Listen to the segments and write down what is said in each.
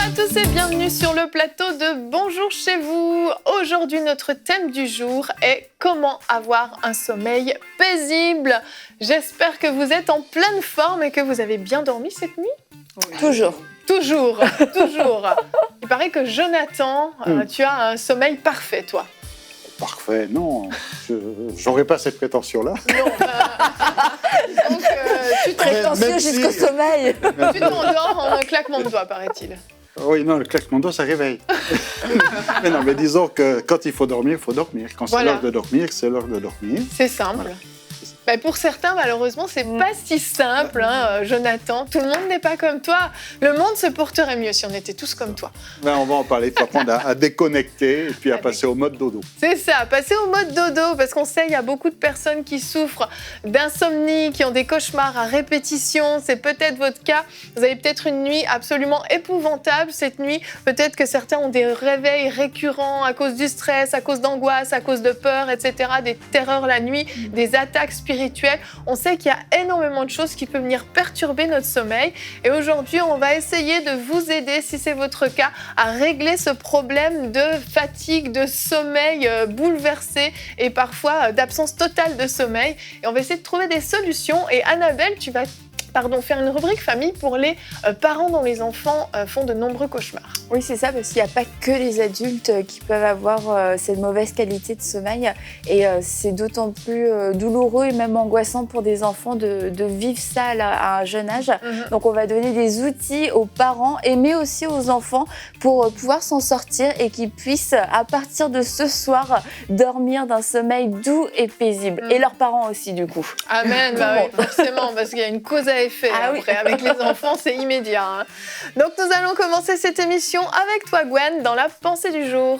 tous et bienvenue sur le plateau de Bonjour chez vous. Aujourd'hui, notre thème du jour est comment avoir un sommeil paisible. J'espère que vous êtes en pleine forme et que vous avez bien dormi cette nuit. Oui. Toujours. Il paraît que Jonathan, tu as un sommeil parfait, toi. Parfait, non, j'aurais pas cette prétention-là. Non, donc tu prétentieux jusqu'au sommeil. Tu t'endors en un claquement de doigts, paraît-il. Oui, non, le claquement de doigts, ça réveille. mais disons que quand il faut dormir, il faut dormir. Quand c'est l'heure de dormir, c'est l'heure de dormir. C'est simple. Voilà. Ben pour certains, malheureusement, c'est pas si simple, hein, Jonathan. Tout le monde n'est pas comme toi. Le monde se porterait mieux si on était tous comme toi. Ben, on va en parler. Il faut apprendre à déconnecter et puis à passer au mode dodo. C'est ça, passer au mode dodo, parce qu'on sait, il y a beaucoup de personnes qui souffrent d'insomnie, qui ont des cauchemars à répétition. C'est peut-être votre cas. Vous avez peut-être une nuit absolument épouvantable cette nuit. Peut-être que certains ont des réveils récurrents à cause du stress, à cause d'angoisse, à cause de peur, etc., des terreurs la nuit, des attaques spirituelles. On sait qu'il y a énormément de choses qui peuvent venir perturber notre sommeil. Et aujourd'hui, on va essayer de vous aider, si c'est votre cas, à régler ce problème de fatigue, de sommeil bouleversé et parfois d'absence totale de sommeil. Et on va essayer de trouver des solutions. Et Annabelle, tu vas faire une rubrique famille pour les parents dont les enfants font de nombreux cauchemars. Oui, c'est ça, parce qu'il n'y a pas que les adultes qui peuvent avoir cette mauvaise qualité de sommeil. Et c'est d'autant plus douloureux et même angoissant pour des enfants de vivre ça à un jeune âge. Donc, on va donner des outils aux parents, mais aussi aux enfants pour pouvoir s'en sortir et qu'ils puissent, à partir de ce soir, dormir d'un sommeil doux et paisible. Et leurs parents aussi, du coup. Amen, oui, forcément, parce qu'il y a une cause à effet. Après, avec les enfants, c'est immédiat. Hein. Donc, nous allons commencer cette émission avec toi, Gwen, dans la pensée du jour.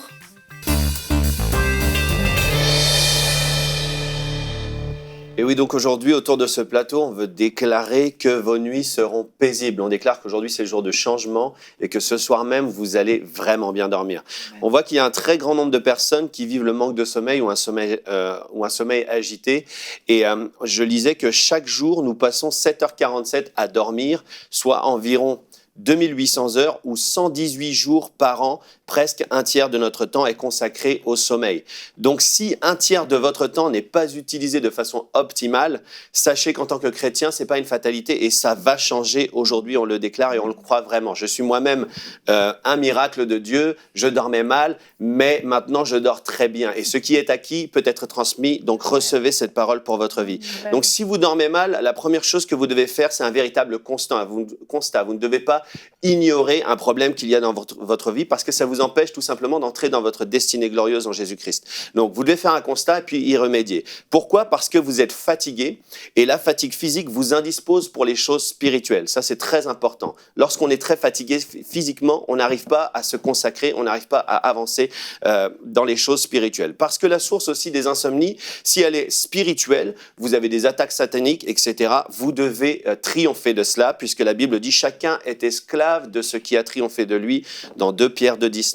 Et oui, donc aujourd'hui, autour de ce plateau, on veut déclarer que vos nuits seront paisibles. On déclare qu'aujourd'hui, c'est le jour de changement et que ce soir même, vous allez vraiment bien dormir. Ouais. On voit qu'il y a un très grand nombre de personnes qui vivent le manque de sommeil ou un sommeil agité. Et je lisais que chaque jour, nous passons 7h47 à dormir, soit environ 2800 heures ou 118 jours par an, presque un tiers de notre temps est consacré au sommeil. Donc si un tiers de votre temps n'est pas utilisé de façon optimale, sachez qu'en tant que chrétien, ce n'est pas une fatalité et ça va changer aujourd'hui, on le déclare et on le croit vraiment. Je suis moi-même un miracle de Dieu, je dormais mal, mais maintenant je dors très bien. Et ce qui est acquis peut être transmis, donc recevez cette parole pour votre vie. Donc si vous dormez mal, la première chose que vous devez faire, c'est un véritable constat. Vous ne devez pas ignorer un problème qu'il y a dans votre vie parce que ça vous empêche tout simplement d'entrer dans votre destinée glorieuse en Jésus-Christ. Donc, vous devez faire un constat et puis y remédier. Pourquoi ? Parce que vous êtes fatigué et la fatigue physique vous indispose pour les choses spirituelles. Ça, c'est très important. Lorsqu'on est très fatigué physiquement, on n'arrive pas à se consacrer, on n'arrive pas à avancer dans les choses spirituelles. Parce que la source aussi des insomnies, si elle est spirituelle, vous avez des attaques sataniques, etc., vous devez triompher de cela puisque la Bible dit « Chacun est esclave de ce qui a triomphé de lui » dans 2 Pierre 2,19.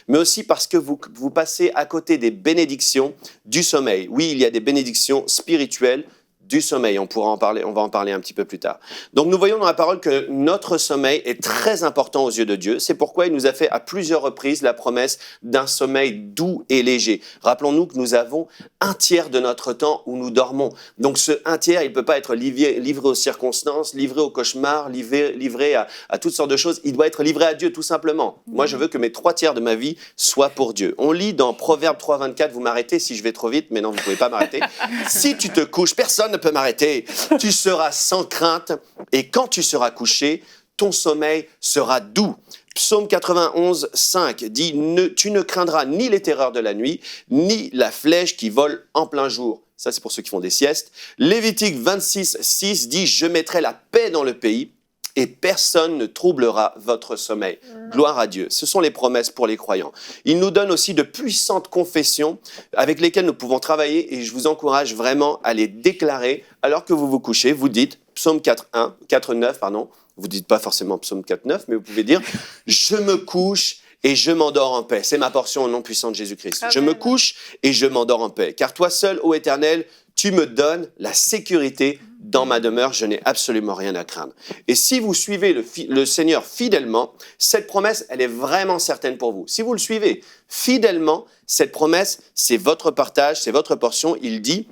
Mais aussi parce que vous passez à côté des bénédictions du sommeil. Oui, il y a des bénédictions spirituelles du sommeil, on va en parler un petit peu plus tard. Donc nous voyons dans la parole que notre sommeil est très important aux yeux de Dieu. C'est pourquoi il nous a fait à plusieurs reprises la promesse d'un sommeil doux et léger. Rappelons-nous que nous avons un tiers de notre temps où nous dormons. Donc ce un tiers, il ne peut pas être livré aux circonstances, livré aux cauchemars, livré à toutes sortes de choses. Il doit être livré à Dieu tout simplement. Moi, je veux que mes 3 tiers de ma vie soient pour Dieu. On lit dans Proverbe 3,24, vous m'arrêtez si je vais trop vite, mais non, vous ne pouvez pas m'arrêter. Si tu te couches, personne ne peut m'arrêter. Tu seras sans crainte et quand tu seras couché, ton sommeil sera doux. Psaume 91, 5 dit « Tu ne craindras ni les terreurs de la nuit, ni la flèche qui vole en plein jour. » Ça, c'est pour ceux qui font des siestes. Lévitique 26, 6 dit « Je mettrai la paix dans le pays. » Et personne ne troublera votre sommeil. Gloire à Dieu. Ce sont les promesses pour les croyants. Il nous donne aussi de puissantes confessions avec lesquelles nous pouvons travailler et je vous encourage vraiment à les déclarer alors que vous vous couchez. Vous dites, Psaume 4,9, vous ne dites pas forcément Psaume 4,9, mais vous pouvez dire « Je me couche et je m'endors en paix. » C'est ma portion au nom puissant de Jésus-Christ. Amen. Je me couche et je m'endors en paix. Car toi seul, ô Éternel, tu me donnes la sécurité dans ma demeure, je n'ai absolument rien à craindre. Et si vous suivez le Seigneur fidèlement, cette promesse, elle est vraiment certaine pour vous. Si vous le suivez fidèlement, cette promesse, c'est votre partage, c'est votre portion. Il dit,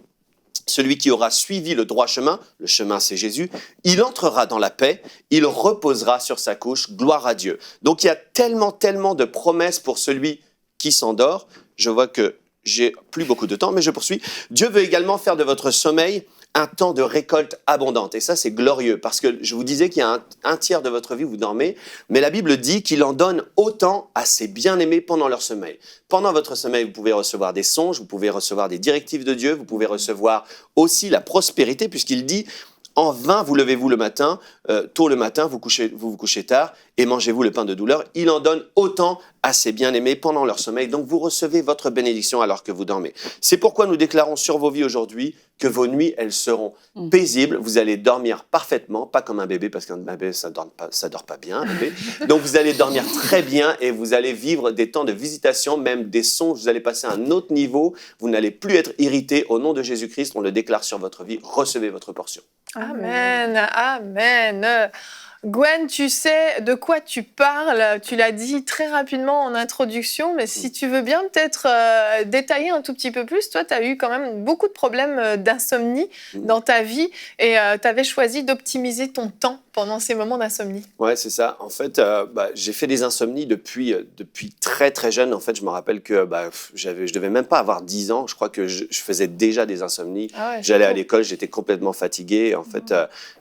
celui qui aura suivi le droit chemin, le chemin c'est Jésus, il entrera dans la paix, il reposera sur sa couche, gloire à Dieu. Donc il y a tellement de promesses pour celui qui s'endort. Je vois que j'ai plus beaucoup de temps, mais je poursuis. Dieu veut également faire de votre sommeil un temps de récolte abondante. Et ça, c'est glorieux, parce que je vous disais qu'il y a un tiers de votre vie où vous dormez, mais la Bible dit qu'il en donne autant à ses bien-aimés pendant leur sommeil. Pendant votre sommeil, vous pouvez recevoir des songes, vous pouvez recevoir des directives de Dieu, vous pouvez recevoir aussi la prospérité, puisqu'il dit « En vain vous levez-vous le matin, tôt le matin, vous vous couchez tard, et mangez-vous le pain de douleur. Il en donne autant à ses bien-aimés pendant leur sommeil. » Donc vous recevez votre bénédiction alors que vous dormez. C'est pourquoi nous déclarons sur vos vies aujourd'hui que vos nuits, elles seront paisibles. Vous allez dormir parfaitement, pas comme un bébé, parce qu'un bébé, ça dort pas bien, un bébé. Donc vous allez dormir très bien et vous allez vivre des temps de visitation, même des songes. Vous allez passer à un autre niveau. Vous n'allez plus être irrité. Au nom de Jésus-Christ, on le déclare sur votre vie. Recevez votre portion. Amen, amen. Gwen, tu sais de quoi tu parles, tu l'as dit très rapidement en introduction, mais si tu veux bien peut-être détailler un tout petit peu plus, toi tu as eu quand même beaucoup de problèmes d'insomnie dans ta vie et tu avais choisi d'optimiser ton temps pendant ces moments d'insomnie. Ouais, c'est ça. En fait, j'ai fait des insomnies depuis très très jeune. En fait, je me rappelle que je devais même pas avoir 10 ans. Je crois que je faisais déjà des insomnies. Ah ouais, j'allais à l'école, j'étais complètement fatigué. En fait,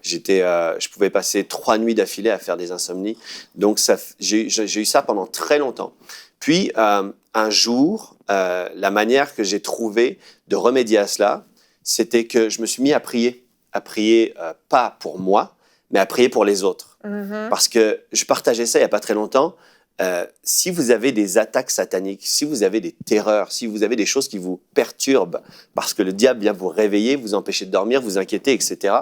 je pouvais passer 3 nuits d'affilée à faire des insomnies. Donc, j'ai eu ça pendant très longtemps. Puis, un jour, la manière que j'ai trouvée de remédier à cela, c'était que je me suis mis à prier. À prier pas pour moi, mais à prier pour les autres. Parce que je partageais ça il n'y a pas très longtemps. Si vous avez des attaques sataniques, si vous avez des terreurs, si vous avez des choses qui vous perturbent, parce que le diable vient vous réveiller, vous empêcher de dormir, vous inquiéter, etc.,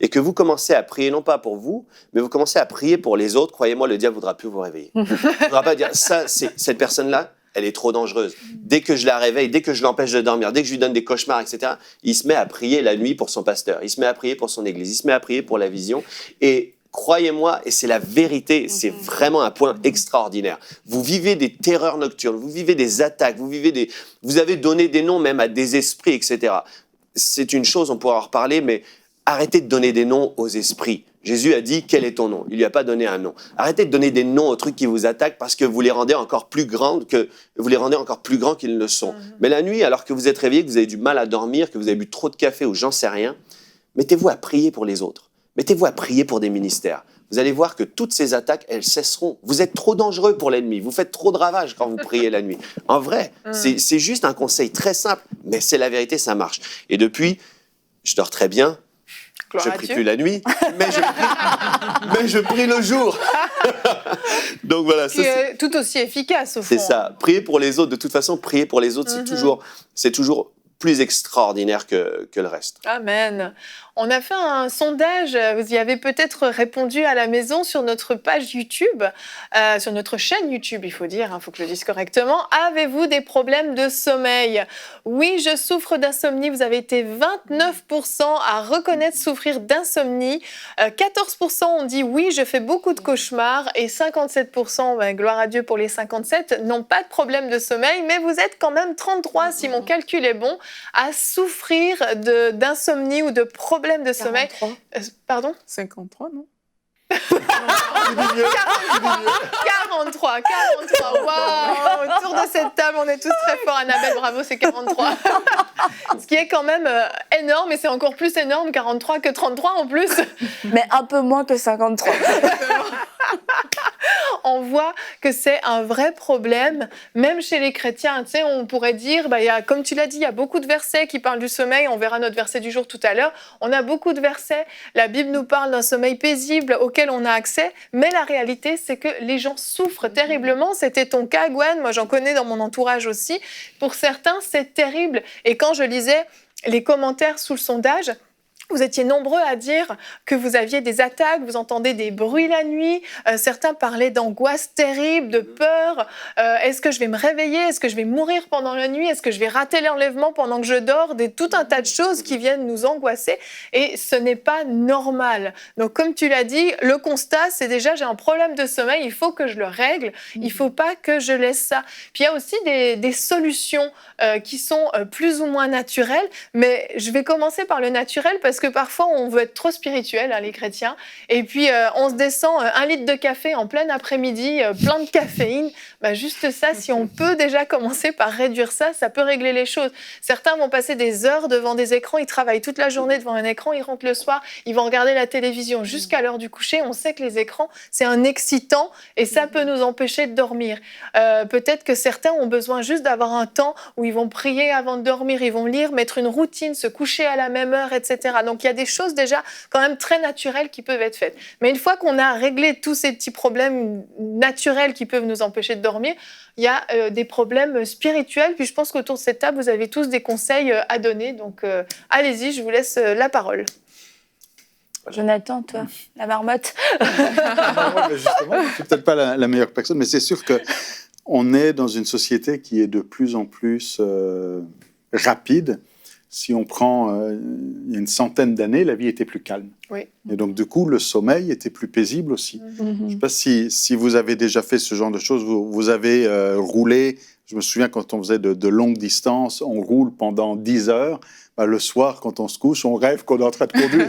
et que vous commencez à prier, non pas pour vous, mais vous commencez à prier pour les autres, croyez-moi, le diable ne voudra plus vous réveiller. Il ne voudra pas dire, cette personne-là, elle est trop dangereuse. Dès que je la réveille, dès que je l'empêche de dormir, dès que je lui donne des cauchemars, etc., il se met à prier la nuit pour son pasteur, il se met à prier pour son église, il se met à prier pour la vision. Et croyez-moi, et c'est la vérité, c'est vraiment un point extraordinaire. Vous vivez des terreurs nocturnes, vous vivez des attaques, vous avez donné des noms même à des esprits, etc. C'est une chose, on pourra en reparler, mais arrêtez de donner des noms aux esprits. Jésus a dit, quel est ton nom? Il lui a pas donné un nom. Arrêtez de donner des noms aux trucs qui vous attaquent parce que vous les rendez encore plus grands qu'ils ne le sont. Mais la nuit, alors que vous êtes réveillé, que vous avez du mal à dormir, que vous avez bu trop de café ou j'en sais rien, mettez-vous à prier pour les autres. Mettez-vous à prier pour des ministères. Vous allez voir que toutes ces attaques, elles cesseront. Vous êtes trop dangereux pour l'ennemi. Vous faites trop de ravages quand vous priez la nuit. En vrai, c'est juste un conseil très simple, mais c'est la vérité, ça marche. Et depuis, je dors très bien. Je ne prie plus la nuit, mais je prie le jour. Donc voilà. C'est tout aussi efficace au fond. C'est ça. Prier pour les autres. De toute façon, prier pour les autres, c'est toujours plus extraordinaire que le reste. Amen. On a fait un sondage, vous y avez peut-être répondu à la maison sur notre page YouTube, sur notre chaîne YouTube, il faut dire, il faut que je le dise correctement. Avez-vous des problèmes de sommeil? Oui, je souffre d'insomnie. Vous avez été 29% à reconnaître souffrir d'insomnie. 14% ont dit oui, je fais beaucoup de cauchemars. Et 57%, gloire à Dieu pour les 57, n'ont pas de problème de sommeil. Mais vous êtes quand même 33, si mon calcul est bon, à souffrir d'insomnie ou de problèmes de sommeil. 43. Pardon? 53, non? 43. Waouh! Autour de cette table, on est tous très forts. Annabelle, bravo, c'est 43. Ce qui est quand même énorme, et c'est encore plus énorme 43 que 33 en plus. Mais un peu moins que 53. On voit que c'est un vrai problème, même chez les chrétiens. Tu sais, on pourrait dire, comme tu l'as dit, il y a beaucoup de versets qui parlent du sommeil. On verra notre verset du jour tout à l'heure. On a beaucoup de versets. La Bible nous parle d'un sommeil paisible auquel on a accès. Mais la réalité, c'est que les gens souffrent terriblement. C'était ton cas, Gwen. Moi, j'en connais dans mon entourage aussi. Pour certains, c'est terrible. Et quand je lisais les commentaires sous le sondage, Vous étiez nombreux à dire que vous aviez des attaques, vous entendez des bruits la nuit. Certains parlaient d'angoisse terrible, de peur. Est-ce que je vais me réveiller? Est-ce que je vais mourir pendant la nuit? Est-ce que je vais rater l'enlèvement pendant que je dors? Tout un tas de choses qui viennent nous angoisser. Et ce n'est pas normal. Donc, comme tu l'as dit, le constat, c'est déjà j'ai un problème de sommeil, il faut que je le règle. Il ne faut pas que je laisse ça. Puis, il y a aussi des solutions qui sont plus ou moins naturelles. Mais je vais commencer par le naturel parce que parfois, on veut être trop spirituel, les chrétiens, et puis on se descend 1 litre de café en plein après-midi, plein de caféine. Juste ça, si on peut déjà commencer par réduire ça, ça peut régler les choses. Certains vont passer des heures devant des écrans, ils travaillent toute la journée devant un écran, ils rentrent le soir, ils vont regarder la télévision jusqu'à l'heure du coucher. On sait que les écrans, c'est un excitant et ça peut nous empêcher de dormir. Peut-être que certains ont besoin juste d'avoir un temps où ils vont prier avant de dormir, ils vont lire, mettre une routine, se coucher à la même heure, etc. Donc, il y a des choses déjà quand même très naturelles qui peuvent être faites. Mais une fois qu'on a réglé tous ces petits problèmes naturels qui peuvent nous empêcher de dormir, il y a des problèmes spirituels. Puis je pense qu'autour de cette table, vous avez tous des conseils à donner. Donc, allez-y, je vous laisse la parole. Jonathan, toi, la marmotte. Justement, je suis peut-être pas la meilleure personne, mais c'est sûr qu'on est dans une société qui est de plus en plus rapide. Si on prend il y a une centaine d'années, la vie était plus calme. Oui. Et donc, du coup, le sommeil était plus paisible aussi. Je ne sais pas si vous avez déjà fait ce genre de choses. Vous avez roulé. Je me souviens quand on faisait de longues distances, on roule pendant 10 heures. Le soir, quand on se couche, on rêve qu'on est en train de conduire.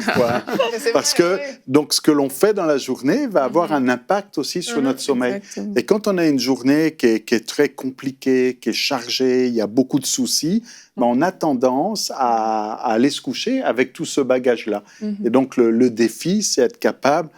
Parce que donc, ce que l'on fait dans la journée va avoir un impact aussi sur notre sommeil. Exactement. Et quand on a une journée qui est très compliquée, qui est chargée, il y a beaucoup de soucis, on a tendance à aller se coucher avec tout ce bagage-là. Et donc, le défi, c'est être capable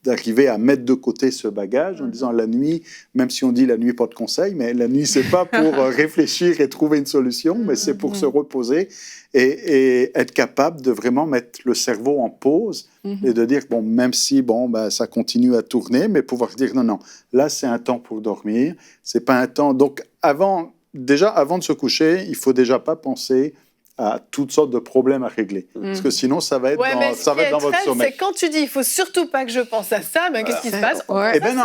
d'arriver à mettre de côté ce bagage en disant la nuit, même si on dit la nuit pas de conseil, mais la nuit c'est pas pour réfléchir et trouver une solution, mais c'est pour se reposer et être capable de vraiment mettre le cerveau en pause et de dire bon, même si ça continue à tourner, mais pouvoir dire non, là c'est un temps pour dormir, c'est pas un temps. Donc avant de se coucher, il faut déjà pas penser à toutes sortes de problèmes à régler. Parce que sinon, ça va être dans votre sommeil. C'est quand tu dis, il ne faut surtout pas que je pense à ça, qu'est-ce qui se passe? Eh bien non,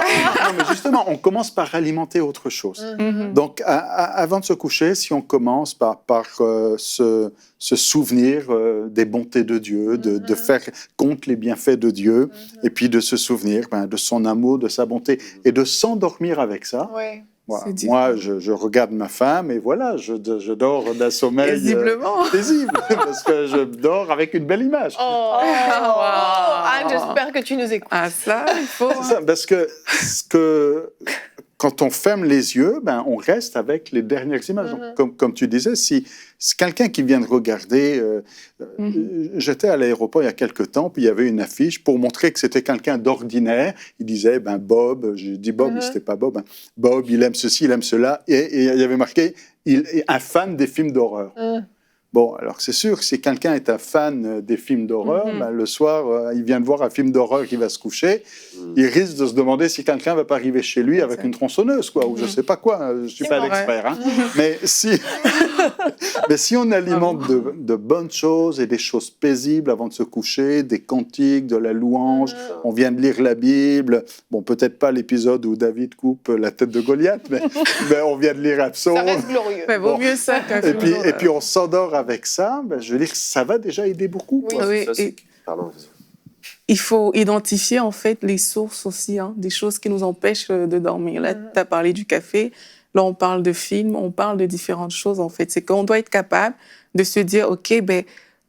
mais justement, on commence par alimenter autre chose. Donc, avant de se coucher, si on commence par se souvenir des bontés de Dieu, de faire compte les bienfaits de Dieu, et puis de se souvenir de son amour, de sa bonté, et de s'endormir avec ça. Oui. Moi, je regarde ma femme et voilà, je dors d'un sommeil paisible parce que je dors avec une belle image. Anne, j'espère que tu nous écoutes. Ah ça, il faut. C'est ça, parce que quand on ferme les yeux, on reste avec les dernières images. Donc, comme tu disais, si quelqu'un qui vient de regarder... J'étais à l'aéroport il y a quelques temps, puis il y avait une affiche pour montrer que c'était quelqu'un d'ordinaire. Il disait, Bob, j'ai dit Bob, mais c'était pas Bob. Bob, il aime ceci, il aime cela. Et il y avait marqué, il est un fan des films d'horreur. Bon, alors c'est sûr, si quelqu'un est un fan des films d'horreur, le soir, il vient de voir un film d'horreur qui va se coucher, il risque de se demander si quelqu'un ne va pas arriver chez lui avec une tronçonneuse, ou je ne sais pas quoi, je ne suis pas l'expert. Mais si on alimente de bonnes choses et des choses paisibles avant de se coucher, des cantiques, de la louange, on vient de lire la Bible, bon, peut-être pas l'épisode où David coupe la tête de Goliath, mais on vient de lire un psaume. Ça reste glorieux. Mais vaut mieux ça qu'un film d'horreur. Et puis on s'endort avec ça, je veux dire, ça va déjà aider beaucoup. Pardon. Il faut identifier en fait les sources aussi, des choses qui nous empêchent de dormir. Là, tu as parlé du café, là on parle de films, on parle de différentes choses en fait. C'est qu'on doit être capable de se dire, ok,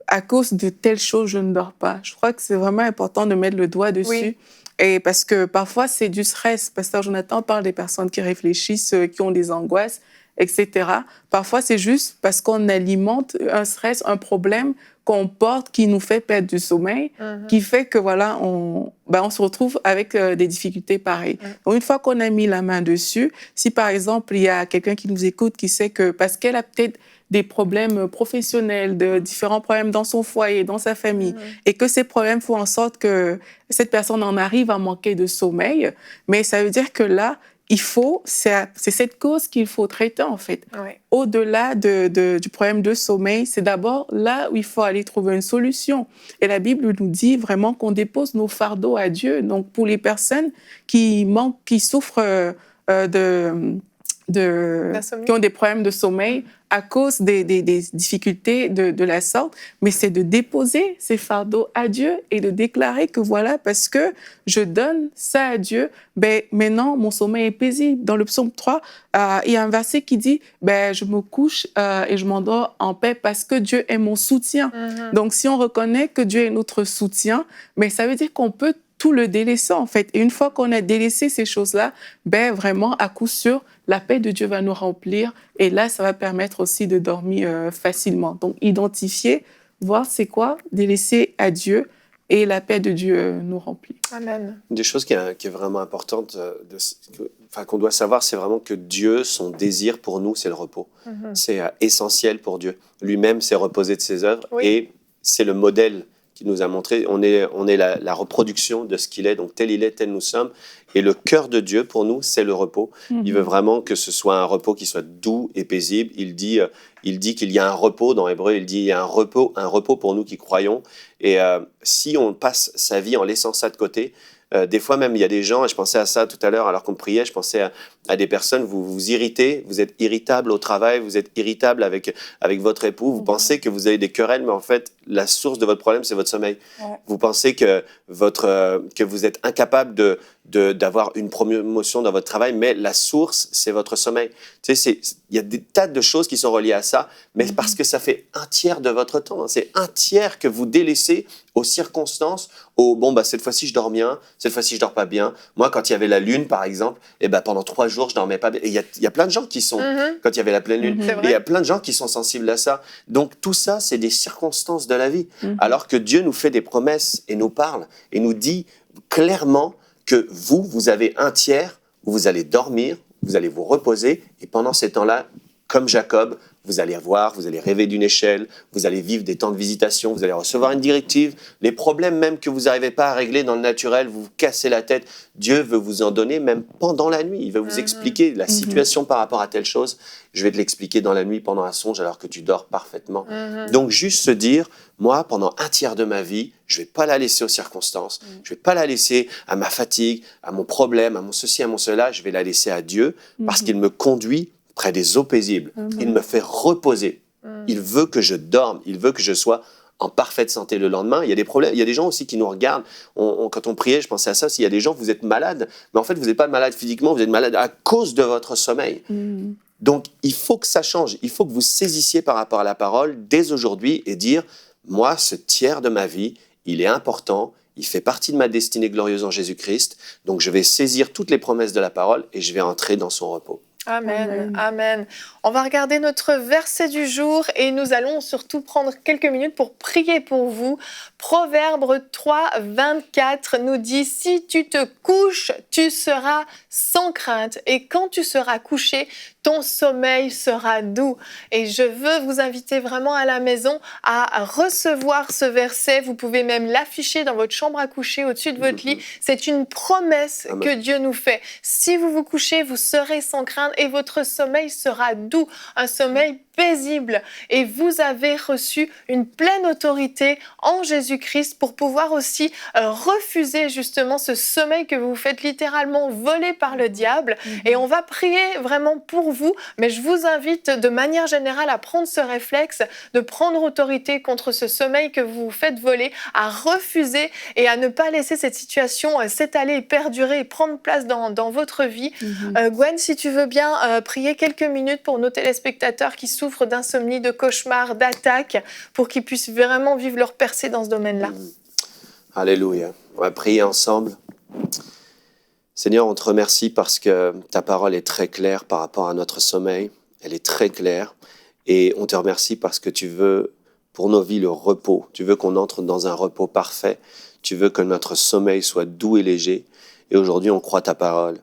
à cause de telle chose, je ne dors pas. Je crois que c'est vraiment important de mettre le doigt dessus. Oui. Et parce que parfois c'est du stress. Pasteur Jonathan parle des personnes qui réfléchissent, qui ont des angoisses, etc. Parfois, c'est juste parce qu'on alimente un stress, un problème qu'on porte qui nous fait perdre du sommeil, qui fait que on se retrouve avec des difficultés pareilles. Donc, une fois qu'on a mis la main dessus, si par exemple, il y a quelqu'un qui nous écoute qui sait que parce qu'elle a peut-être des problèmes professionnels, de différents problèmes dans son foyer, dans sa famille, et que ces problèmes font en sorte que cette personne en arrive à manquer de sommeil, mais ça veut dire que là, c'est cette cause qu'il faut traiter en fait. Ouais. Au-delà du problème de sommeil, c'est d'abord là où il faut aller trouver une solution. Et la Bible nous dit vraiment qu'on dépose nos fardeaux à Dieu. Donc pour les personnes qui souffrent qui ont des problèmes de sommeil à cause des difficultés de la sorte, mais c'est de déposer ces fardeaux à Dieu et de déclarer que voilà, parce que je donne ça à Dieu, ben maintenant mon sommeil est paisible. Dans le psaume 3, il y a un verset qui dit je me couche et je m'endors en paix parce que Dieu est mon soutien. Donc si on reconnaît que Dieu est notre soutien, mais ça veut dire qu'on peut tout le délaisser en fait. Et une fois qu'on a délaissé ces choses-là, vraiment à coup sûr, la paix de Dieu va nous remplir et là, ça va permettre aussi de dormir facilement. Donc, identifier, voir c'est quoi, délaisser à Dieu et la paix de Dieu nous remplit. Amen. Une des choses qui est vraiment importante, qu'on doit savoir, c'est vraiment que Dieu, son désir pour nous, c'est le repos. C'est essentiel pour Dieu. Lui-même s'est reposé de ses œuvres et c'est le modèle qu'il nous a montré. On est la reproduction de ce qu'il est, donc tel il est, tel nous sommes. Et le cœur de Dieu, pour nous, c'est le repos. Il veut vraiment que ce soit un repos qui soit doux et paisible. Il dit qu'il y a un repos, dans Hébreu, il dit il y a un repos pour nous qui croyons. Et si on passe sa vie en laissant ça de côté, des fois même, il y a des gens, et je pensais à ça tout à l'heure alors qu'on priait, je pensais à des personnes, vous vous irritez, vous êtes irritable au travail, vous êtes irritable avec votre époux, vous pensez que vous avez des querelles, mais en fait, la source de votre problème, c'est votre sommeil. Vous pensez que vous êtes incapable d'avoir une promotion dans votre travail, mais la source, c'est votre sommeil. Tu sais, il y a des tas de choses qui sont reliées à ça, mais parce que ça fait un tiers de votre temps. C'est un tiers que vous délaissez aux circonstances, cette fois-ci, je dors bien, cette fois-ci, je dors pas bien. Moi, quand il y avait la lune, par exemple, pendant 3 jours, je dormais pas bien. Et il y a plein de gens qui sont, quand il y avait la pleine lune, et il y a plein de gens qui sont sensibles à ça. Donc, tout ça, c'est des circonstances de la vie. Alors que Dieu nous fait des promesses et nous parle et nous dit clairement que vous avez un tiers où vous allez dormir, vous allez vous reposer, et pendant ces temps-là, comme Jacob, vous allez rêver d'une échelle, vous allez vivre des temps de visitation, vous allez recevoir une directive. Les problèmes même que vous n'arrivez pas à régler dans le naturel, vous vous cassez la tête, Dieu veut vous en donner même pendant la nuit. Il veut vous expliquer la situation par rapport à telle chose. Je vais te l'expliquer dans la nuit pendant un songe alors que tu dors parfaitement. Donc juste se dire, moi, pendant un tiers de ma vie, je ne vais pas la laisser aux circonstances, je ne vais pas la laisser à ma fatigue, à mon problème, à mon ceci, à mon cela, je vais la laisser à Dieu parce qu'il me conduit près des eaux paisibles. Il me fait reposer. Il veut que je dorme. Il veut que je sois en parfaite santé le lendemain. Il y a des problèmes. Il y a des gens aussi qui nous regardent. Quand on priait, je pensais à ça. S'il y a des gens, vous êtes malades, mais en fait, vous n'êtes pas malade physiquement, vous êtes malade à cause de votre sommeil. Donc, il faut que ça change. Il faut que vous saisissiez par rapport à la parole dès aujourd'hui et dire, moi, ce tiers de ma vie, il est important. Il fait partie de ma destinée glorieuse en Jésus-Christ. Donc, je vais saisir toutes les promesses de la parole et je vais entrer dans son repos. Amen, amen. On va regarder notre verset du jour et nous allons surtout prendre quelques minutes pour prier pour vous. Proverbe 3, 24 nous dit « Si tu te couches, tu seras sans crainte et quand tu seras couché, ton sommeil sera doux. » Et je veux vous inviter vraiment à la maison à recevoir ce verset. Vous pouvez même l'afficher dans votre chambre à coucher, au-dessus de votre lit. C'est une promesse que Dieu nous fait. Si vous vous couchez, vous serez sans crainte et votre sommeil sera doux, un sommeil paisible. Et vous avez reçu une pleine autorité en Jésus-Christ pour pouvoir aussi refuser justement ce sommeil que vous faites littéralement voler par le diable. Et on va prier vraiment pour vous, mais je vous invite de manière générale à prendre ce réflexe, de prendre autorité contre ce sommeil que vous faites voler, à refuser et à ne pas laisser cette situation s'étaler et perdurer et prendre place dans votre vie. Gwen, si tu veux bien prier quelques minutes pour nos téléspectateurs qui souffrent d'insomnie, de cauchemars, d'attaques, pour qu'ils puissent vraiment vivre leur percée dans ce domaine-là. Alléluia. On va prier ensemble. Seigneur, on te remercie parce que ta parole est très claire par rapport à notre sommeil. Elle est très claire. Et on te remercie parce que tu veux, pour nos vies, le repos. Tu veux qu'on entre dans un repos parfait. Tu veux que notre sommeil soit doux et léger. Et aujourd'hui, on croit ta parole.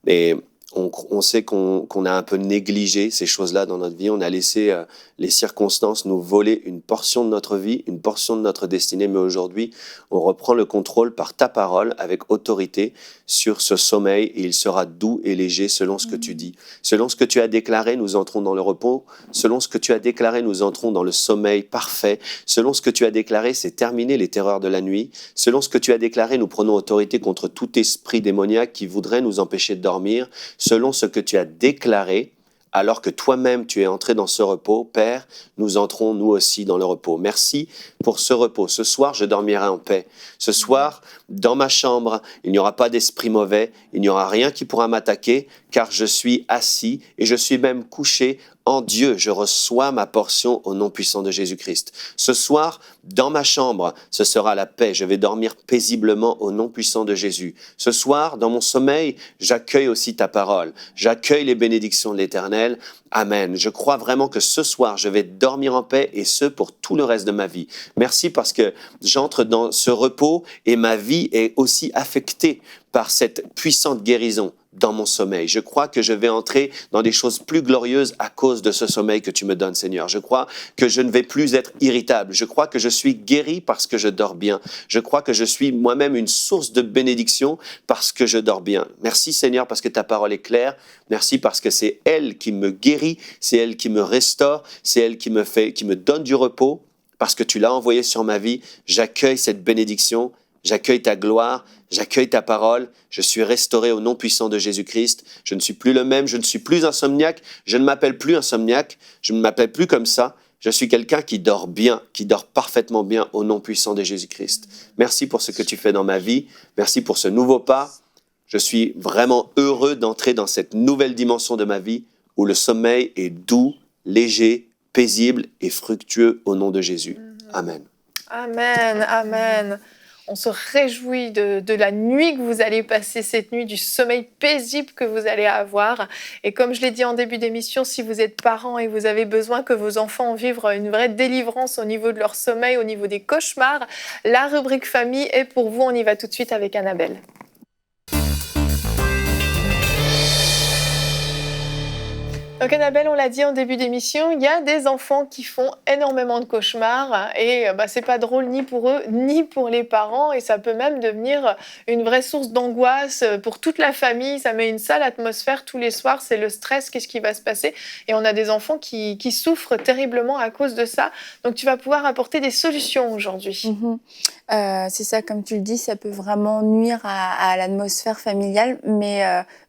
Et On sait qu'on a un peu négligé ces choses-là dans notre vie. On a laissé les circonstances nous voler une portion de notre vie, une portion de notre destinée. Mais aujourd'hui, on reprend le contrôle par ta parole avec autorité sur ce sommeil et il sera doux et léger selon ce que tu dis. Selon ce que tu as déclaré, nous entrons dans le repos. Selon ce que tu as déclaré, nous entrons dans le sommeil parfait. Selon ce que tu as déclaré, c'est terminé les terreurs de la nuit. Selon ce que tu as déclaré, nous prenons autorité contre tout esprit démoniaque qui voudrait nous empêcher de dormir. Selon ce que tu as déclaré, alors que toi-même tu es entré dans ce repos, Père, nous entrons nous aussi dans le repos. Merci pour ce repos. Ce soir, je dormirai en paix. Ce soir, dans ma chambre, il n'y aura pas d'esprit mauvais, il n'y aura rien qui pourra m'attaquer, car je suis assis et je suis même couché en Dieu. Je reçois ma portion au nom puissant de Jésus-Christ. Ce soir, dans ma chambre, ce sera la paix. Je vais dormir paisiblement au nom puissant de Jésus. Ce soir, dans mon sommeil, j'accueille aussi ta parole. J'accueille les bénédictions de l'Éternel. Amen. Je crois vraiment que ce soir, je vais dormir en paix et ce pour tout le reste de ma vie. Merci parce que j'entre dans ce repos et ma vie est aussi affectée par cette puissante guérison dans mon sommeil. Je crois que je vais entrer dans des choses plus glorieuses à cause de ce sommeil que tu me donnes, Seigneur. Je crois que je ne vais plus être irritable. Je crois que je suis guéri parce que je dors bien. Je crois que je suis moi-même une source de bénédiction parce que je dors bien. Merci, Seigneur, parce que ta parole est claire. Merci parce que c'est elle qui me guérit, c'est elle qui me restaure, c'est elle qui me donne du repos parce que tu l'as envoyé sur ma vie. J'accueille cette bénédiction. J'accueille ta gloire, j'accueille ta parole, je suis restauré au nom puissant de Jésus-Christ. Je ne suis plus le même, je ne suis plus insomniaque, je ne m'appelle plus insomniaque, je ne m'appelle plus comme ça. Je suis quelqu'un qui dort bien, qui dort parfaitement bien au nom puissant de Jésus-Christ. Merci pour ce que tu fais dans ma vie, merci pour ce nouveau pas. Je suis vraiment heureux d'entrer dans cette nouvelle dimension de ma vie où le sommeil est doux, léger, paisible et fructueux au nom de Jésus. Amen. Amen, amen. On se réjouit de la nuit que vous allez passer cette nuit, du sommeil paisible que vous allez avoir. Et comme je l'ai dit en début d'émission, si vous êtes parents et vous avez besoin que vos enfants vivent une vraie délivrance au niveau de leur sommeil, au niveau des cauchemars, la rubrique famille est pour vous. On y va tout de suite avec Annabelle. Donc Annabelle, on l'a dit en début d'émission, il y a des enfants qui font énormément de cauchemars et c'est pas drôle ni pour eux ni pour les parents et ça peut même devenir une vraie source d'angoisse pour toute la famille. Ça met une sale atmosphère tous les soirs, c'est le stress, qu'est-ce qui va se passer? Et on a des enfants qui souffrent terriblement à cause de ça. Donc tu vas pouvoir apporter des solutions aujourd'hui. C'est ça, comme tu le dis, ça peut vraiment nuire à l'atmosphère familiale, mais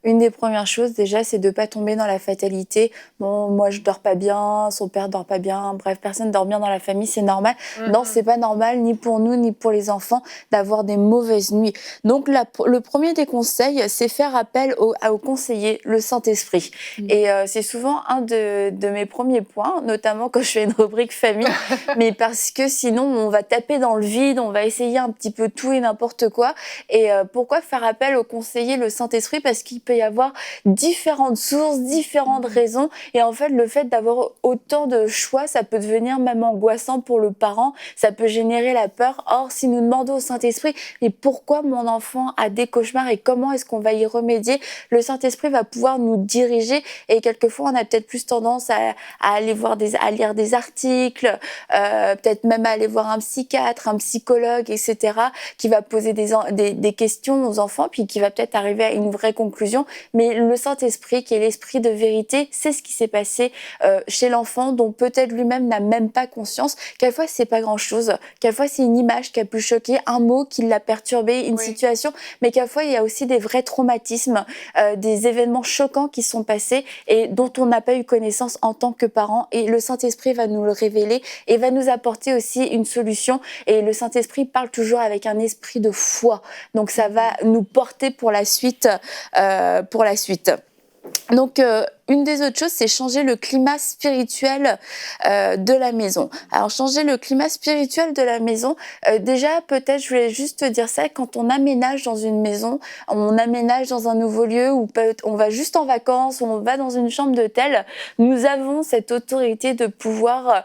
une des premières choses déjà, c'est de ne pas tomber dans la fatalité. Bon, moi je dors pas bien, son père dort pas bien, bref, personne dort bien dans la famille, c'est normal. Non, c'est pas normal, ni pour nous, ni pour les enfants, d'avoir des mauvaises nuits. Donc le premier des conseils, c'est faire appel au conseiller, le Saint-Esprit. Et c'est souvent un de mes premiers points, notamment quand je fais une rubrique famille, mais parce que sinon on va taper dans le vide, on va essayer un petit peu tout et n'importe quoi. Et pourquoi faire appel au conseiller, le Saint-Esprit? Parce qu'il peut y avoir différentes sources, différentes raisons. Et en fait, le fait d'avoir autant de choix, ça peut devenir même angoissant pour le parent. Ça peut générer la peur. Or, si nous demandons au Saint-Esprit, mais pourquoi mon enfant a des cauchemars et comment est-ce qu'on va y remédier, le Saint-Esprit va pouvoir nous diriger. Et quelquefois, on a peut-être plus tendance à aller à lire des articles, peut-être même à aller voir un psychiatre, un psychologue, etc., qui va poser des questions aux enfants, puis qui va peut-être arriver à une vraie conclusion. Mais le Saint-Esprit, qui est l'esprit de vérité, c'est ce qui s'est passé chez l'enfant, dont peut-être lui-même n'a même pas conscience. Quelquefois, c'est pas grand-chose. Quelquefois, c'est une image qui a pu choquer, un mot qui l'a perturbé, une situation. Mais quelquefois, il y a aussi des vrais traumatismes, des événements choquants qui sont passés et dont on n'a pas eu connaissance en tant que parent. Et le Saint-Esprit va nous le révéler et va nous apporter aussi une solution. Et le Saint-Esprit parle toujours avec un esprit de foi. Donc, ça va nous porter pour la suite. Donc, une des autres choses, c'est changer le climat spirituel de la maison. Alors, changer le climat spirituel de la maison, déjà, peut-être, je voulais juste te dire ça, quand on aménage dans une maison, on aménage dans un nouveau lieu, ou on va juste en vacances, ou on va dans une chambre d'hôtel, nous avons cette autorité de pouvoir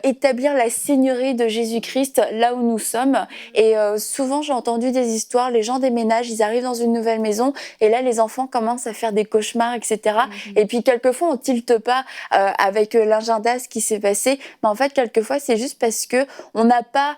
établir la seigneurie de Jésus-Christ là où nous sommes. Et souvent, j'ai entendu des histoires, les gens déménagent, ils arrivent dans une nouvelle maison, et là, les enfants commencent à faire des cauchemars, etc. Et puis, quelquefois, on tilte pas avec l'agenda ce qui s'est passé, mais en fait, quelquefois, c'est juste parce que on n'a pas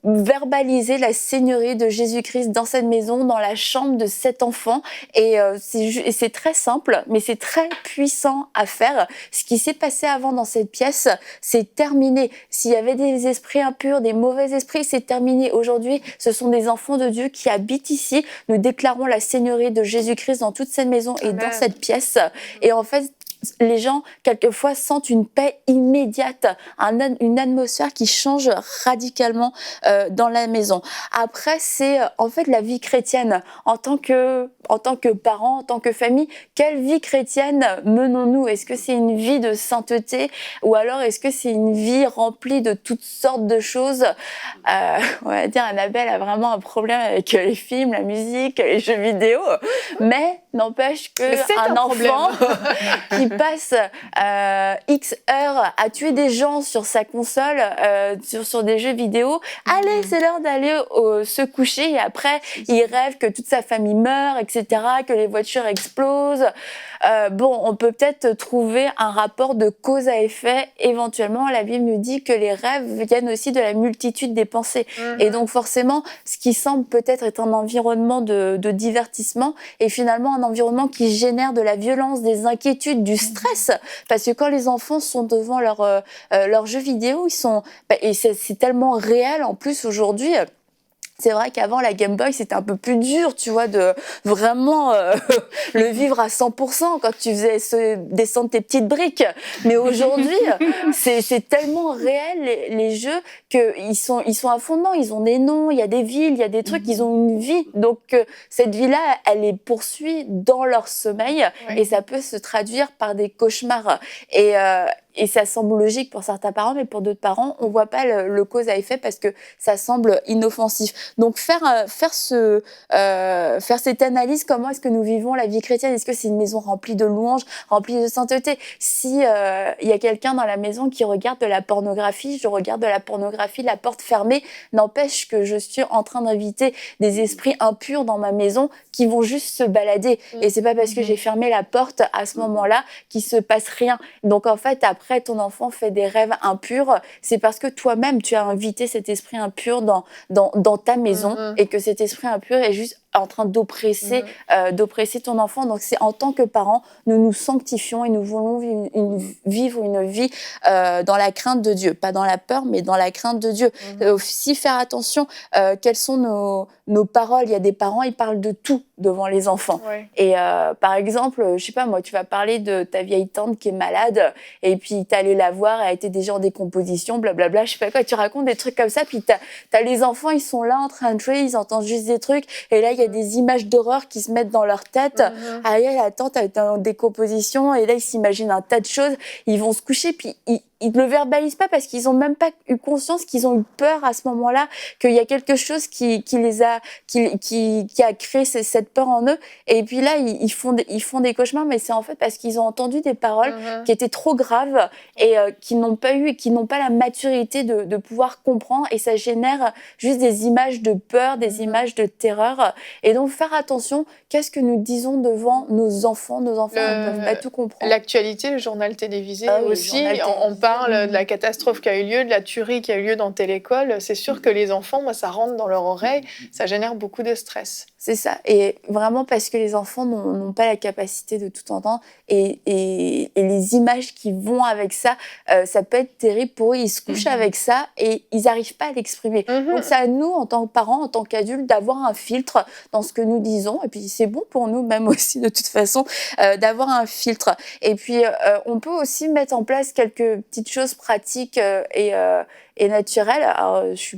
verbalisé la seigneurie de Jésus-Christ dans cette maison, dans la chambre de cet enfant. Et c'est très simple, mais c'est très puissant à faire. Ce qui s'est passé avant dans cette pièce, c'est terminé. S'il y avait des esprits impurs, des mauvais esprits, c'est terminé. Aujourd'hui, ce sont des enfants de Dieu qui habitent ici. Nous déclarons la seigneurie de Jésus-Christ dans toute cette maison et dans cette pièce. Et en fait, les gens, quelquefois, sentent une paix immédiate, une atmosphère qui change radicalement dans la maison. Après, c'est en fait la vie chrétienne. En tant que parents, en tant que famille, quelle vie chrétienne menons-nous? Est-ce que c'est une vie de sainteté, ou alors est-ce que c'est une vie remplie de toutes sortes de choses? On va dire, Annabelle a vraiment un problème avec les films, la musique, les jeux vidéo, mais n'empêche qu'un enfant qui passe X heures à tuer des gens sur sa console, sur des jeux vidéo, allez, c'est l'heure d'aller se coucher, et après, il rêve que toute sa famille meurt, etc., que les voitures explosent. On peut peut-être trouver un rapport de cause à effet. Éventuellement, la Bible nous dit que les rêves viennent aussi de la multitude des pensées. Et donc, forcément, ce qui semble peut-être être un environnement de divertissement est finalement un environnement qui génère de la violence, des inquiétudes, du stress. Parce que quand les enfants sont devant leurs jeux vidéo, et c'est tellement réel en plus aujourd'hui. C'est vrai qu'avant, la Game Boy, c'était un peu plus dur, tu vois, de vraiment le vivre à 100% quand tu faisais descendre tes petites briques. Mais aujourd'hui, c'est tellement réel, les jeux, qu'ils sont à fond dedans. Ils ont des noms, il y a des villes, il y a des trucs, ils ont une vie. Donc, cette vie-là, elle les poursuit dans leur sommeil, et ça peut se traduire par des cauchemars. Et ça semble logique pour certains parents, mais pour d'autres parents, on voit pas le cause à effet parce que ça semble inoffensif. Donc faire cette analyse, comment est-ce que nous vivons la vie chrétienne? Est-ce que c'est une maison remplie de louanges, remplie de sainteté? Si il y a quelqu'un dans la maison qui regarde de la pornographie, je regarde de la pornographie, la porte fermée, n'empêche que je suis en train d'inviter des esprits impurs dans ma maison qui vont juste se balader. Et c'est pas parce que j'ai fermé la porte à ce moment-là qu'il se passe rien. Donc en fait, après, ton enfant fait des rêves impurs, c'est parce que toi-même, tu as invité cet esprit impur dans ta maison, et que cet esprit impur est juste en train d'oppresser ton enfant. Donc c'est en tant que parents, nous nous sanctifions et nous voulons vivre une vie dans la crainte de Dieu, pas dans la peur, mais dans la crainte de Dieu. Aussi faire attention quelles sont nos paroles. Il y a des parents, ils parlent de tout devant les enfants. Et par exemple, je sais pas moi, tu vas parler de ta vieille tante qui est malade, et puis t'es allé la voir, elle était déjà en décomposition, blablabla, je sais pas quoi, tu racontes des trucs comme ça, puis t'as les enfants, ils sont là en train de jouer, ils entendent juste des trucs, et là il y a des images d'horreur qui se mettent dans leur tête. Ah, la tante elle est en décomposition, et là ils s'imaginent un tas de choses, ils vont se coucher, puis ils ne le verbalisent pas parce qu'ils n'ont même pas eu conscience, qu'ils ont eu peur à ce moment-là, qu'il y a quelque chose qui a créé cette peur en eux. Et puis là, ils font des cauchemars, mais c'est en fait parce qu'ils ont entendu des paroles qui étaient trop graves, et qu'ils n'ont pas la maturité de pouvoir comprendre, et ça génère juste des images de peur, des images de terreur. Et donc faire attention, qu'est-ce que nous disons devant nos enfants? Nos enfants ne peuvent pas tout comprendre. L'actualité, le journal télévisé aussi, on parle de la catastrophe qui a eu lieu, de la tuerie qui a eu lieu dans telle école. C'est sûr que les enfants, moi, ça rentre dans leur oreille, ça génère beaucoup de stress. C'est ça, et vraiment parce que les enfants n'ont pas la capacité de tout entendre, et les images qui vont avec ça, ça peut être terrible pour eux. Ils se couchent avec ça et ils n'arrivent pas à l'exprimer. Donc c'est à nous, en tant que parents, en tant qu'adultes, d'avoir un filtre dans ce que nous disons, et puis c'est bon pour nous même aussi de toute façon, d'avoir un filtre. Et puis on peut aussi mettre en place quelques petites choses pratiques et naturel. Alors, je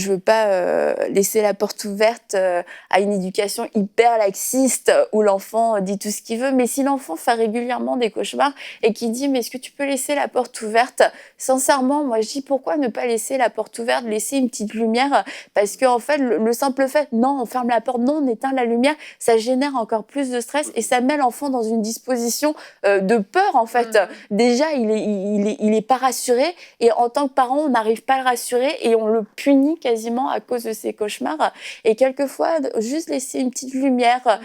veux pas laisser la porte ouverte à une éducation hyper laxiste où l'enfant dit tout ce qu'il veut. Mais si l'enfant fait régulièrement des cauchemars et qui dit mais est-ce que tu peux laisser la porte ouverte? Sincèrement, moi je dis pourquoi ne pas laisser la porte ouverte, laisser une petite lumière? Parce que en fait, le simple fait, non, on ferme la porte, non, on éteint la lumière, ça génère encore plus de stress et ça met l'enfant dans une disposition de peur en fait. Déjà, il est pas rassuré et en tant que parent, on n'arrive pas à le rassurer et on le punit quasiment à cause de ses cauchemars. Et quelquefois, juste laisser une petite lumière,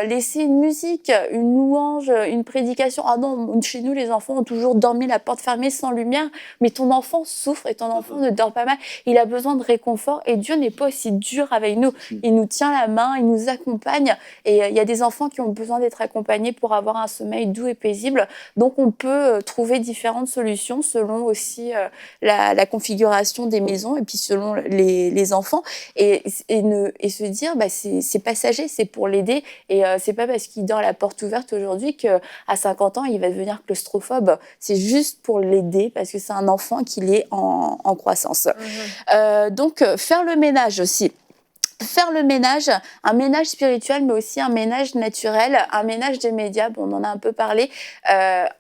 laisser une musique, une louange, une prédication. Ah non, chez nous, les enfants ont toujours dormi la porte fermée sans lumière, mais ton enfant souffre et ton enfant ne dort pas mal. Il a besoin de réconfort et Dieu n'est pas aussi dur avec nous. Il nous tient la main, il nous accompagne et il y a des enfants qui ont besoin d'être accompagnés pour avoir un sommeil doux et paisible. Donc, on peut trouver différentes solutions selon aussi la configuration des maisons et puis selon les enfants et se dire c'est passager, c'est pour l'aider et c'est pas parce qu'il dort la porte ouverte aujourd'hui qu'à 50 ans il va devenir claustrophobe. C'est juste pour l'aider parce que c'est un enfant qui est en croissance. Donc faire le ménage aussi. Faire le ménage, un ménage spirituel, mais aussi un ménage naturel, un ménage des médias, bon, on en a un peu parlé.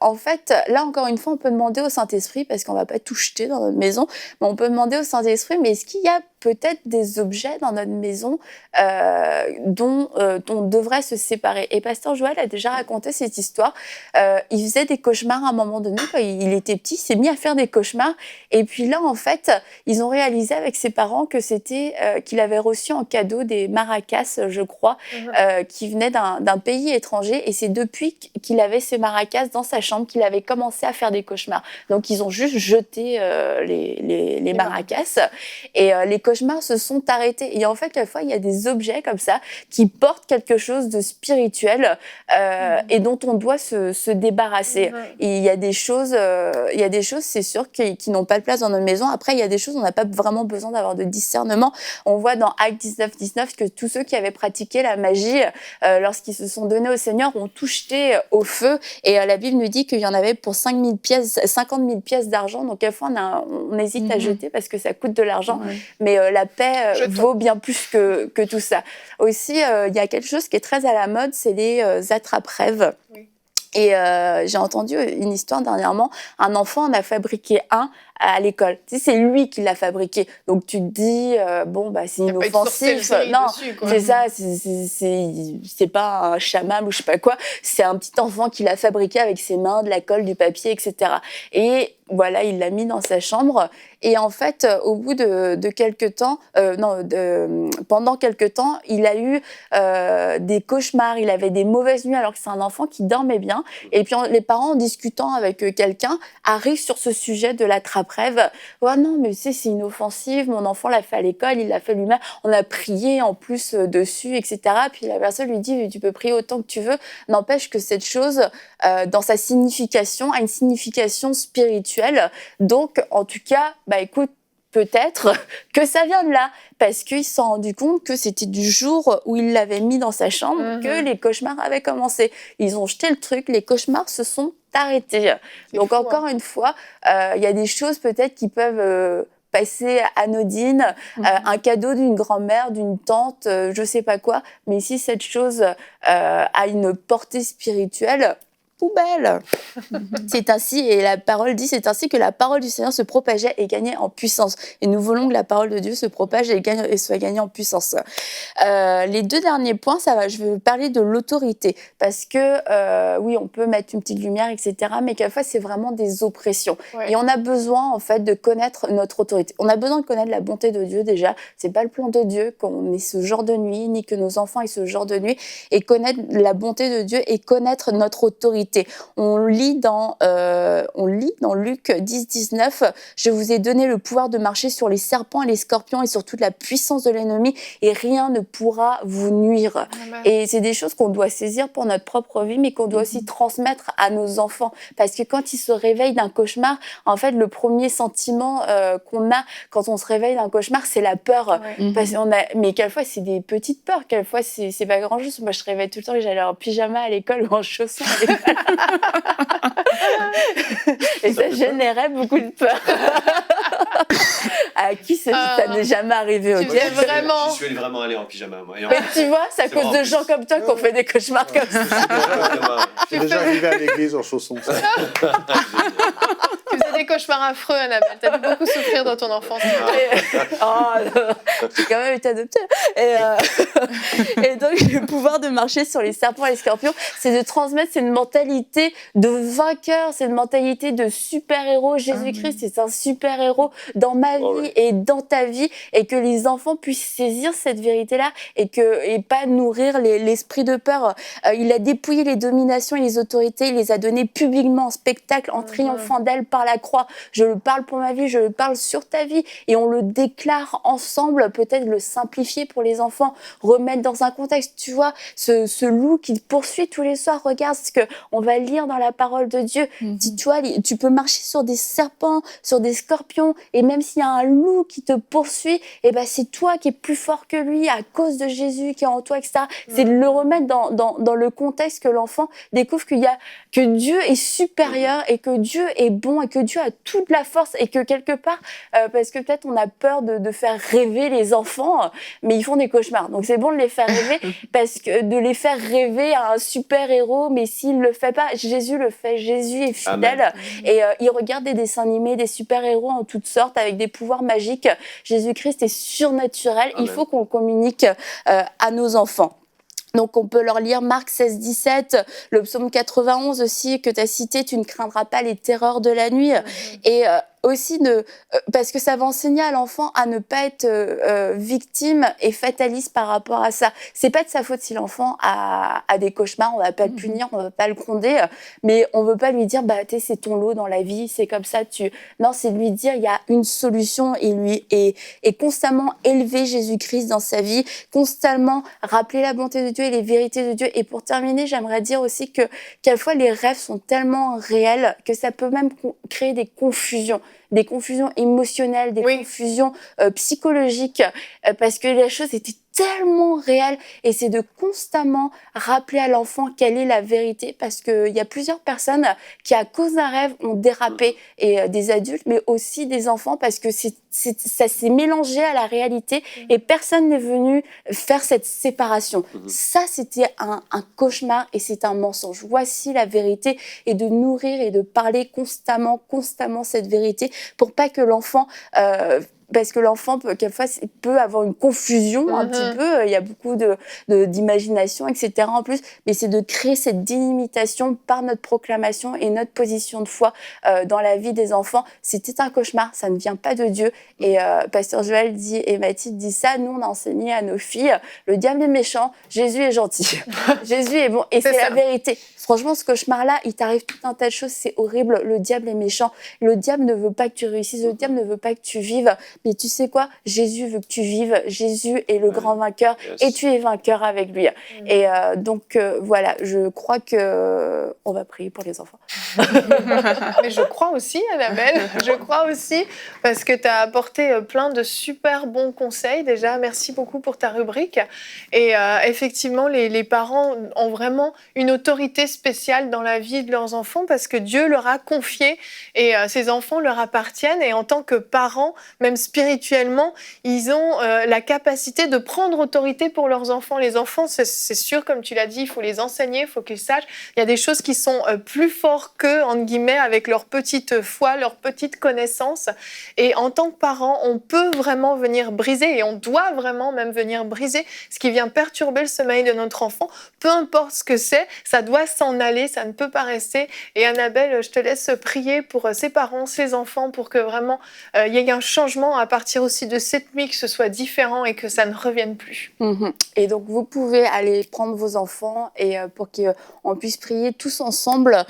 En fait, là, encore une fois, on peut demander au Saint-Esprit, parce qu'on ne va pas tout jeter dans notre maison, mais on peut demander au Saint-Esprit, mais est-ce qu'il y a peut-être des objets dans notre maison dont on devrait se séparer? Et Pasteur Joël a déjà raconté cette histoire. Il faisait des cauchemars à un moment donné, quand il était petit, il s'est mis à faire des cauchemars. Et puis là, en fait, ils ont réalisé avec ses parents que c'était qu'il avait reçu en cadeau des maracas, je crois, qui venaient d'un pays étranger. Et c'est depuis qu'il avait ces maracas dans sa chambre qu'il avait commencé à faire des cauchemars. Donc, ils ont juste jeté les maracas. Et les cauchemars se sont arrêtés. Et en fait, quelquefois, il y a des objets comme ça qui portent quelque chose de spirituel et dont on doit se débarrasser. Et il y a des choses, c'est sûr, qui n'ont pas de place dans notre maison. Après, il y a des choses, on n'a pas vraiment besoin d'avoir de discernement. On voit dans Actes 19 que tous ceux qui avaient pratiqué la magie, lorsqu'ils se sont donnés au Seigneur, ont tout jeté au feu. Et la Bible nous dit qu'il y en avait pour 50 000 pièces d'argent. Donc, quelquefois, on hésite à jeter parce que ça coûte de l'argent. Mais la paix vaut bien plus que tout ça. Aussi, il y a quelque chose qui est très à la mode, c'est les attrape-rêves. Oui. Et j'ai entendu une histoire dernièrement, un enfant en a fabriqué un à l'école. Tu sais, c'est lui qui l'a fabriqué. Donc tu te dis, c'est inoffensif. Non, c'est ça, c'est pas un chaman ou je sais pas quoi. C'est un petit enfant qui l'a fabriqué avec ses mains, de la colle, du papier, etc. Et voilà, il l'a mis dans sa chambre. Et en fait, au bout de quelques temps, pendant quelques temps, il a eu des cauchemars. Il avait des mauvaises nuits alors que c'est un enfant qui dormait bien. Et puis les parents, en discutant avec quelqu'un, arrivent sur ce sujet de l'attrape-rêve. Oh non, mais tu sais, c'est inoffensif. Mon enfant l'a fait à l'école, il l'a fait lui-même. On a prié en plus dessus, etc. Puis la personne lui dit, tu peux prier autant que tu veux. N'empêche que cette chose, dans sa signification, a une signification spirituelle. Donc, en tout cas, écoute, peut-être que ça vient de là, parce qu'ils se sont rendus compte que c'était du jour où il l'avait mis dans sa chambre que les cauchemars avaient commencé. Ils ont jeté le truc, les cauchemars se sont arrêtés. Donc encore une fois, il y a des choses peut-être qui peuvent passer anodines, un cadeau d'une grand-mère, d'une tante, je sais pas quoi, mais si cette chose a une portée spirituelle, poubelle. C'est ainsi, et la parole dit, c'est ainsi que la parole du Seigneur se propageait et gagnait en puissance. Et nous voulons que la parole de Dieu se propage et soit gagnée en puissance. Les deux derniers points, je vais parler de l'autorité. Parce que, oui, on peut mettre une petite lumière, etc., mais quelquefois, c'est vraiment des oppressions. Ouais. Et on a besoin, en fait, de connaître notre autorité. On a besoin de connaître la bonté de Dieu, déjà. C'est pas le plan de Dieu qu'on ait ce genre de nuit, ni que nos enfants aient ce genre de nuit. Et connaître la bonté de Dieu et connaître notre autorité. On lit dans Luc 10, 19, « Je vous ai donné le pouvoir de marcher sur les serpents et les scorpions et sur toute la puissance de l'ennemi et rien ne pourra vous nuire. » Et c'est des choses qu'on doit saisir pour notre propre vie, mais qu'on doit aussi transmettre à nos enfants. Parce que quand ils se réveillent d'un cauchemar, en fait, le premier sentiment qu'on a quand on se réveille d'un cauchemar, c'est la peur. Ouais. Parce mais quelquefois, c'est des petites peurs. Quelquefois, c'est pas grand-chose. Moi, je réveille tout le temps et j'allais en pyjama à l'école ou en chaussons à l'école. Et ça générait beaucoup de peur. À qui ça n'est jamais arrivé, ok? Tu faisais vraiment... Je suis vraiment allé en pyjama, moi. Mais tu vois, c'est à cause de gens comme toi qu'on fait des cauchemars comme ça. Je suis déjà arrivé à l'église en chaussons. Tu faisais des cauchemars affreux, Annabelle. T'as dû beaucoup souffrir dans ton enfance. J'ai quand même été adoptée. Et donc, le pouvoir de marcher sur les serpents et les scorpions, c'est de transmettre cette mentalité de vainqueur, cette mentalité de super-héros. Jésus-Christ est un super-héros dans ma vie et dans ta vie, et que les enfants puissent saisir cette vérité-là et pas nourrir l'esprit de peur. Il a dépouillé les dominations et les autorités, il les a données publiquement en spectacle, en triomphant d'elles par la croix. Je le parle pour ma vie, je le parle sur ta vie, et on le déclare ensemble, peut-être le simplifier pour les enfants, remettre dans un contexte. Tu vois, ce loup qui te poursuit tous les soirs, regarde ce qu'on va lire dans la parole de Dieu. Tu vois, tu peux marcher sur des serpents, sur des scorpions, et même s'il y a un loup qui te poursuit, et ben c'est toi qui es plus fort que lui à cause de Jésus qui est en toi, etc. C'est de le remettre dans le contexte, que l'enfant découvre que Dieu est supérieur et que Dieu est bon et que Dieu a toute la force, et que quelque part, parce que peut-être on a peur de faire rêver les enfants, mais ils font des cauchemars. Donc c'est bon de les faire rêver, parce que de les faire rêver à un super-héros, mais s'il le fait pas, Jésus le fait. Jésus est fidèle. Amen. Et il regarde des dessins animés, des super-héros en toutes sortes, avec des pouvoirs magiques. Jésus-Christ est surnaturel. Amen. Il faut qu'on le communique à nos enfants. Donc, on peut leur lire Marc 16, 17, le psaume 91 aussi, que tu as cité, tu ne craindras pas les terreurs de la nuit. Et aussi, parce que ça va enseigner à l'enfant à ne pas être victime et fataliste par rapport à ça. C'est pas de sa faute si l'enfant a des cauchemars, on va pas le punir, on va pas le gronder, mais on veut pas lui dire, c'est ton lot dans la vie, c'est comme ça, Non, c'est de lui dire, il y a une solution, et constamment élever Jésus-Christ dans sa vie, constamment rappeler la bonté de Dieu et les vérités de Dieu. Et pour terminer, j'aimerais dire aussi que quelquefois les rêves sont tellement réels que ça peut même créer des confusions émotionnelles, des confusions psychologiques, parce que la chose était tellement réel, et c'est de constamment rappeler à l'enfant quelle est la vérité, parce qu'il y a plusieurs personnes qui, à cause d'un rêve, ont dérapé, et des adultes, mais aussi des enfants, parce que ça s'est mélangé à la réalité, et personne n'est venu faire cette séparation. Ça, c'était un cauchemar, et c'est un mensonge. Voici la vérité, et de nourrir et de parler constamment cette vérité, pour pas que l'enfant... parce que l'enfant, quelquefois, peut avoir une confusion un petit peu. Il y a beaucoup d'imagination, etc. en plus. Mais c'est de créer cette délimitation par notre proclamation et notre position de foi dans la vie des enfants. C'était un cauchemar, ça ne vient pas de Dieu. Et Pasteur Joël dit, et Mathilde dit ça, nous, on a enseigné à nos filles, le diable est méchant, Jésus est gentil. Jésus est bon. Et c'est la vérité. Franchement, ce cauchemar-là, il t'arrive tout un tas de choses, c'est horrible. Le diable est méchant. Le diable ne veut pas que tu réussisses. Le diable ne veut pas que tu vives. Mais tu sais quoi? Jésus veut que tu vives. Jésus est le grand vainqueur, et tu es vainqueur avec lui. Et donc, voilà, je crois on va prier pour les enfants. Mais je crois aussi, Annabelle, je crois aussi, parce que tu as apporté plein de super bons conseils. Déjà, merci beaucoup pour ta rubrique. Et effectivement, les parents ont vraiment une autorité spéciale dans la vie de leurs enfants, parce que Dieu leur a confié, et ces enfants leur appartiennent. Et en tant que parents, même spirituellement, ils ont la capacité de prendre autorité pour leurs enfants. Les enfants, c'est sûr, comme tu l'as dit, il faut les enseigner, il faut qu'ils sachent. Il y a des choses qui sont plus fortes qu'eux, entre guillemets, avec leur petite foi, leur petite connaissance. Et en tant que parents, on peut vraiment venir briser, et on doit vraiment même venir briser ce qui vient perturber le sommeil de notre enfant. Peu importe ce que c'est, ça doit s'en aller, ça ne peut pas rester. Et Annabelle, je te laisse prier pour ces parents, ces enfants, pour que vraiment il y ait un changement à partir aussi de cette nuit, que ce soit différent et que ça ne revienne plus. Et donc, vous pouvez aller prendre vos enfants, et pour qu'on puisse prier tous ensemble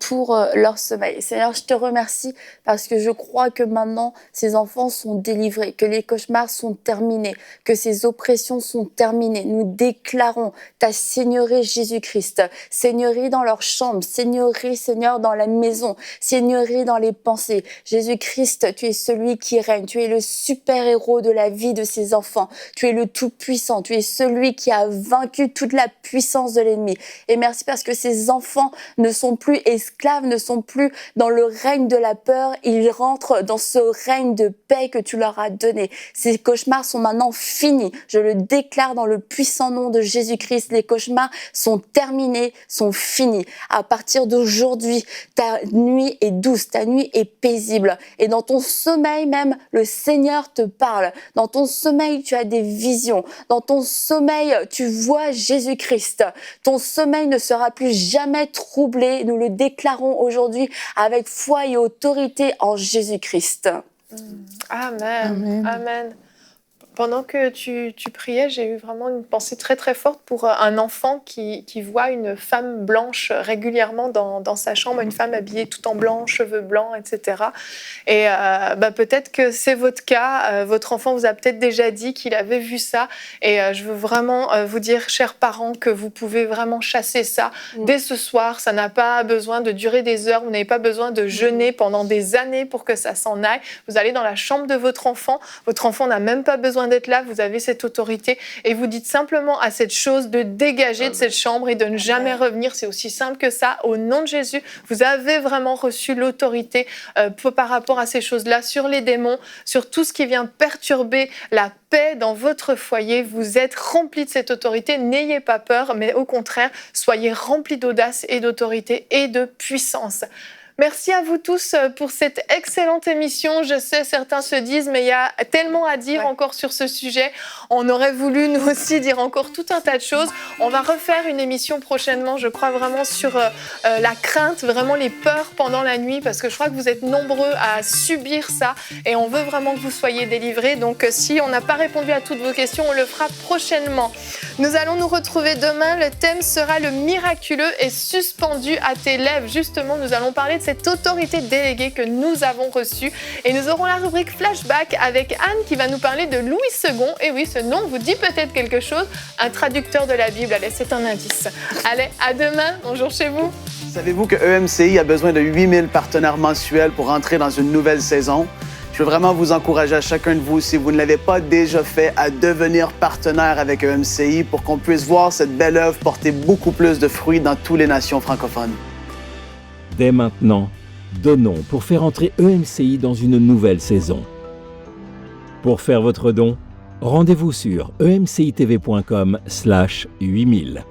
pour leur sommeil. Seigneur, je te remercie, parce que je crois que maintenant, ces enfants sont délivrés, que les cauchemars sont terminés, que ces oppressions sont terminées. Nous déclarons ta seigneurie, Jésus-Christ, seigneurie dans leur chambre, seigneurie, Seigneur, dans la maison, seigneurie dans les pensées. Jésus-Christ, tu es celui qui règne. Tu es le super-héros de la vie de ces enfants. Tu es le Tout-Puissant. Tu es celui qui a vaincu toute la puissance de l'ennemi. Et merci parce que ces enfants ne sont plus esclaves, ne sont plus dans le règne de la peur. Ils rentrent dans ce règne de paix que tu leur as donné. Ces cauchemars sont maintenant finis. Je le déclare dans le puissant nom de Jésus-Christ. Les cauchemars sont terminés, sont finis. À partir d'aujourd'hui, ta nuit est douce, ta nuit est paisible. Et dans ton sommeil même, le Seigneur te parle. Dans ton sommeil, tu as des visions. Dans ton sommeil, tu vois Jésus-Christ. Ton sommeil ne sera plus jamais troublé. Nous le déclarons aujourd'hui avec foi et autorité en Jésus-Christ. Amen. Amen. Amen. Pendant que tu priais, j'ai eu vraiment une pensée très très forte pour un enfant qui voit une femme blanche régulièrement dans sa chambre, une femme habillée tout en blanc, cheveux blancs, etc. Et peut-être que c'est votre cas, votre enfant vous a peut-être déjà dit qu'il avait vu ça. Et je veux vraiment vous dire, chers parents, que vous pouvez vraiment chasser ça dès ce soir. Ça n'a pas besoin de durer des heures, vous n'avez pas besoin de jeûner pendant des années pour que ça s'en aille. Vous allez dans la chambre de votre enfant n'a même pas besoin d'être là, vous avez cette autorité et vous dites simplement à cette chose de dégager de cette chambre et de ne jamais revenir. C'est aussi simple que ça. Au nom de Jésus, vous avez vraiment reçu l'autorité par rapport à ces choses-là, sur les démons, sur tout ce qui vient perturber la paix dans votre foyer. Vous êtes remplis de cette autorité. N'ayez pas peur, mais au contraire, soyez remplis d'audace et d'autorité et de puissance. Merci à vous tous pour cette excellente émission. Je sais, certains se disent, mais il y a tellement à dire encore sur ce sujet. On aurait voulu, nous aussi, dire encore tout un tas de choses. On va refaire une émission prochainement, je crois vraiment sur la crainte, vraiment les peurs pendant la nuit, parce que je crois que vous êtes nombreux à subir ça et on veut vraiment que vous soyez délivrés. Donc, si on n'a pas répondu à toutes vos questions, on le fera prochainement. Nous allons nous retrouver demain. Le thème sera le miraculeux est suspendu à tes lèvres. Justement, nous allons parler de cette autorité déléguée que nous avons reçue. Et nous aurons la rubrique Flashback avec Anne qui va nous parler de Louis II. Et oui, ce nom vous dit peut-être quelque chose. Un traducteur de la Bible. Allez, c'est un indice. Allez, à demain. Bonjour chez vous. Savez-vous que EMCI a besoin de 8000 partenaires mensuels pour entrer dans une nouvelle saison? Je veux vraiment vous encourager à chacun de vous, si vous ne l'avez pas déjà fait, à devenir partenaire avec EMCI pour qu'on puisse voir cette belle œuvre porter beaucoup plus de fruits dans toutes les nations francophones. Dès maintenant, donnons pour faire entrer EMCI dans une nouvelle saison. Pour faire votre don, rendez-vous sur emcitv.com/8000.